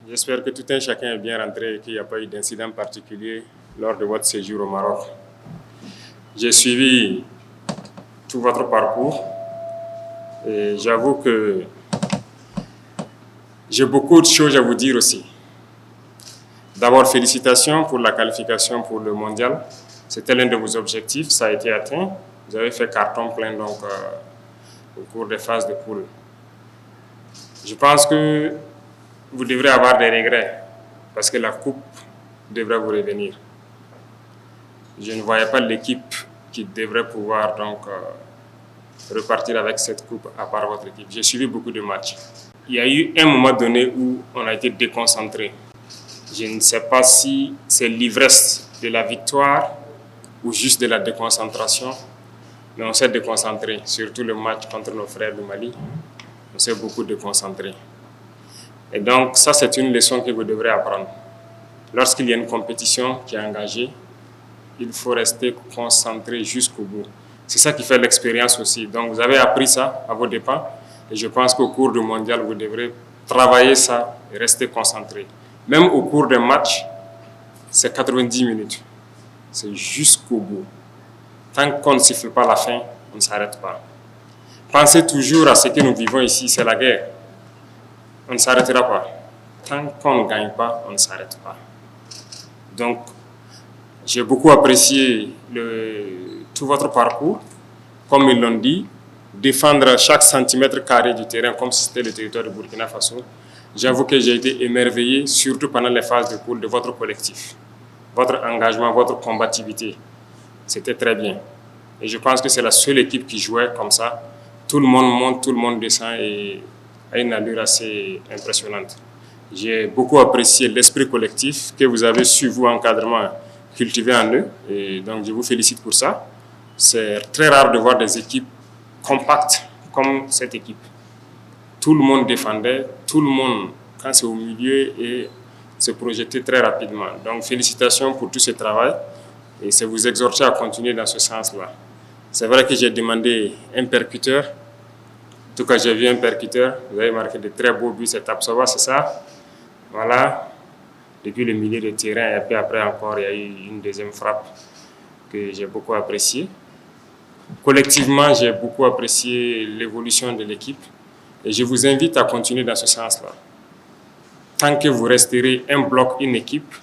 J'espère que tout un chacun est bien rentré et qu'il n'y a pas eu d'incident particulier lors de votre séjour au Maroc. J'ai suivi tout votre parcours et j'avoue que j'ai beaucoup de choses à vous dire aussi. D'abord, félicitations pour la qualification pour le mondial. C'était l'un de vos objectifs, ça a été atteint. Vous avez fait carton plein au cours des phases de poule. Je pense que vous devrez avoir des regrets parce que la coupe devrait vous revenir. Je ne voyais pas l'équipe qui devrait pouvoir repartir avec cette coupe à part votre équipe. J'ai suivi beaucoup de matchs. Il y a eu un moment donné où on a été déconcentré. Je ne sais pas si c'est l'ivresse de la victoire ou juste de la déconcentration, mais on s'est déconcentré, surtout le match contre nos frères du Mali. On s'est beaucoup déconcentré. Et donc, ça, c'est une leçon que vous devrez apprendre. Lorsqu'il y a une compétition qui est engagée, il faut rester concentré jusqu'au bout. C'est ça qui fait l'expérience aussi. Donc, vous avez appris ça à vos dépens. Et je pense qu'au cours du mondial, vous devrez travailler ça et rester concentré. Même au cours d'un match, c'est 90 minutes. C'est jusqu'au bout. Tant qu'on ne siffle pas la fin, on ne s'arrête pas. Pensez toujours à ce que nous vivons ici, c'est la guerre. On ne s'arrêtera pas. Tant qu'on ne gagne pas, on ne s'arrête pas. Donc, j'ai beaucoup apprécié tout votre parcours. Comme ils l'ont dit, défendre chaque centimètre carré du terrain comme si c'était le territoire de Burkina Faso. J'avoue que j'ai été émerveillé, surtout pendant les phases de poule, de votre collectif. Votre engagement, votre combativité. C'était très bien. Et je pense que c'est la seule équipe qui jouait comme ça. Tout le monde monte, tout le monde descend et a une allure assez impressionnante. J'ai beaucoup apprécié l'esprit collectif que vous avez su, vous, encadrement, cultiver en eux. Et donc, je vous félicite pour ça. C'est très rare de voir des équipes compactes comme cette équipe. Tout le monde défendait, tout le monde, quand c'est au milieu, et se projetait très rapidement. Donc, félicitations pour tout ce travail. Et c'est vous exhorter à continuer dans ce sens-là. C'est vrai que j'ai demandé un percuteur. En tout cas, j'ai vu un percuteur. Vous avez marqué de très beaux buts. C'est Tapsoba, c'est ça? Voilà. Depuis le milieu de terrain. Et puis après encore, il y a eu une deuxième frappe que j'ai beaucoup appréciée. Collectivement, j'ai beaucoup apprécié l'évolution de l'équipe. Et je vous invite à continuer dans ce sens-là. Tant que vous resterez un bloc, une équipe,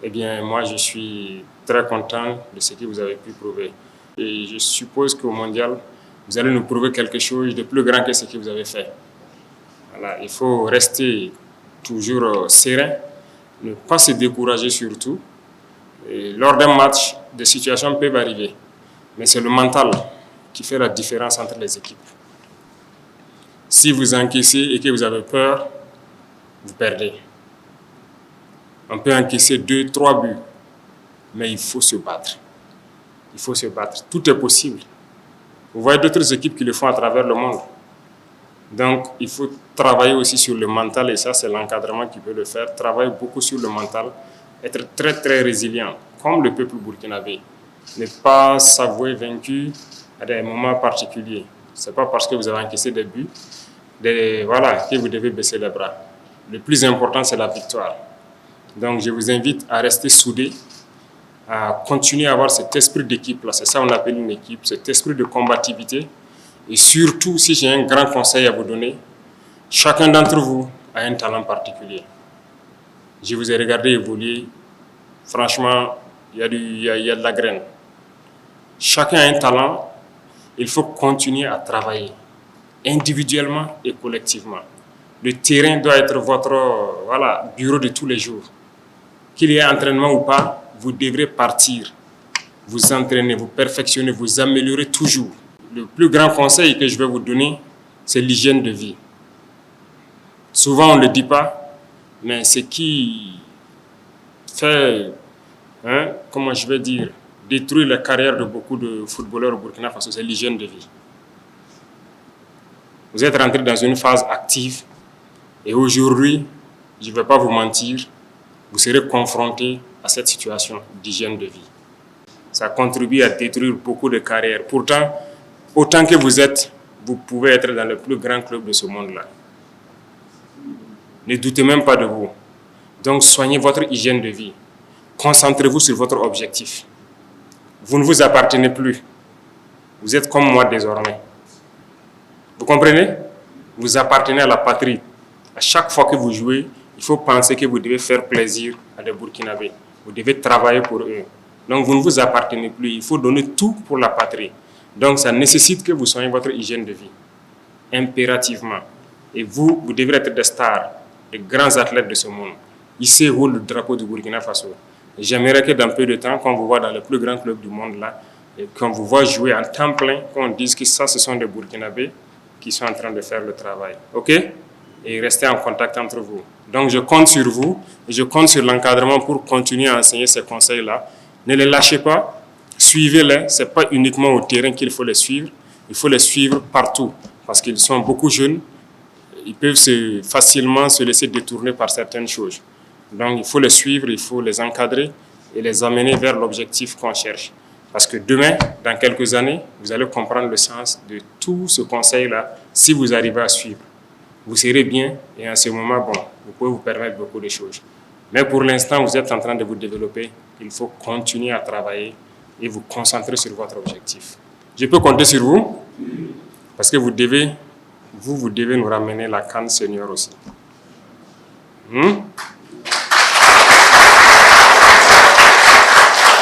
eh bien, moi, je suis très content de ce que vous avez pu prouver. Et je suppose qu'au mondial, vous allez nous prouver quelque chose de plus grand que ce que vous avez fait. Voilà, il faut rester toujours serein, ne pas se décourager surtout. Et lors d'un match, des situations peuvent arriver. Mais c'est le mental qui fait la différence entre les équipes. Si vous encaissez et que vous avez peur, vous perdez. On peut encaisser 2, 3 buts, mais il faut se battre. Il faut se battre. Tout est possible. Vous voyez d'autres équipes qui le font à travers le monde. Donc, il faut travailler aussi sur le mental, et ça, c'est l'encadrement qui peut le faire. Travailler beaucoup sur le mental, être très, très résilient, comme le peuple burkinabé. Ne pas s'avouer vaincu à des moments particuliers. Ce n'est pas parce que vous avez encaissé des buts que vous devez baisser les bras. Le plus important, c'est la victoire. Donc, je vous invite à rester soudés, à continuer à avoir cet esprit d'équipe-là. C'est ça qu'on appelle une équipe, cet esprit de combativité. Et surtout, si j'ai un grand conseil à vous donner, chacun d'entre vous a un talent particulier. Je vous ai regardé évoluer. Franchement, il y a de la graine. Chacun a un talent. Il faut continuer à travailler, individuellement et collectivement. Le terrain doit être votre bureau de tous les jours. Qu'il y ait entraînement ou pas, vous devrez partir, vous entraîner, vous perfectionner, vous améliorer toujours. Le plus grand conseil que je vais vous donner, c'est l'hygiène de vie. Souvent, on ne le dit pas, mais ce qui fait, détruire la carrière de beaucoup de footballeurs au Burkina Faso, c'est l'hygiène de vie. Vous êtes rentré dans une phase active et aujourd'hui, je ne vais pas vous mentir, vous serez confronté à cette situation d'hygiène de vie. Ça contribue à détruire beaucoup de carrières. Pourtant, autant que vous êtes, vous pouvez être dans le plus grand club de ce monde-là. Ne doutez même pas de vous. Donc, soignez votre hygiène de vie. Concentrez-vous sur votre objectif. Vous ne vous appartenez plus. Vous êtes comme moi désormais. Vous comprenez? Vous appartenez à la patrie. À chaque fois que vous jouez, il faut penser que vous devez faire plaisir à des Burkinabés. Vous devez travailler pour eux. Donc, vous ne vous appartenez plus. Il faut donner tout pour la patrie. Donc, ça nécessite que vous soignez votre hygiène de vie. Impérativement. Et vous devez être des stars, des grands athlètes de ce monde. Hissez-vous le drapeau du Burkina Faso. J'aimerais que dans peu de temps, quand on vous voit dans le plus grand club du monde là, et qu'on vous voit jouer en temps plein, qu'on dise que ça, ce sont des Burkinabés qui sont en train de faire le travail. OK? Et restez en contact entre vous. Donc, je compte sur vous et je compte sur l'encadrement pour continuer à enseigner ces conseils-là. Ne les lâchez pas, suivez-les. Ce n'est pas uniquement au terrain qu'il faut les suivre, il faut les suivre partout parce qu'ils sont beaucoup jeunes. Ils peuvent facilement se laisser détourner par certaines choses. Donc, il faut les suivre, il faut les encadrer et les amener vers l'objectif qu'on cherche. Parce que demain, dans quelques années, vous allez comprendre le sens de tout ce conseil-là si vous arrivez à suivre. Vous serez bien et en ce moment, bon, vous pouvez vous permettre beaucoup de choses. Mais pour l'instant, vous êtes en train de vous développer. Il faut continuer à travailler et vous concentrer sur votre objectif. Je peux compter sur vous parce que vous devez nous ramener la CAN senior aussi.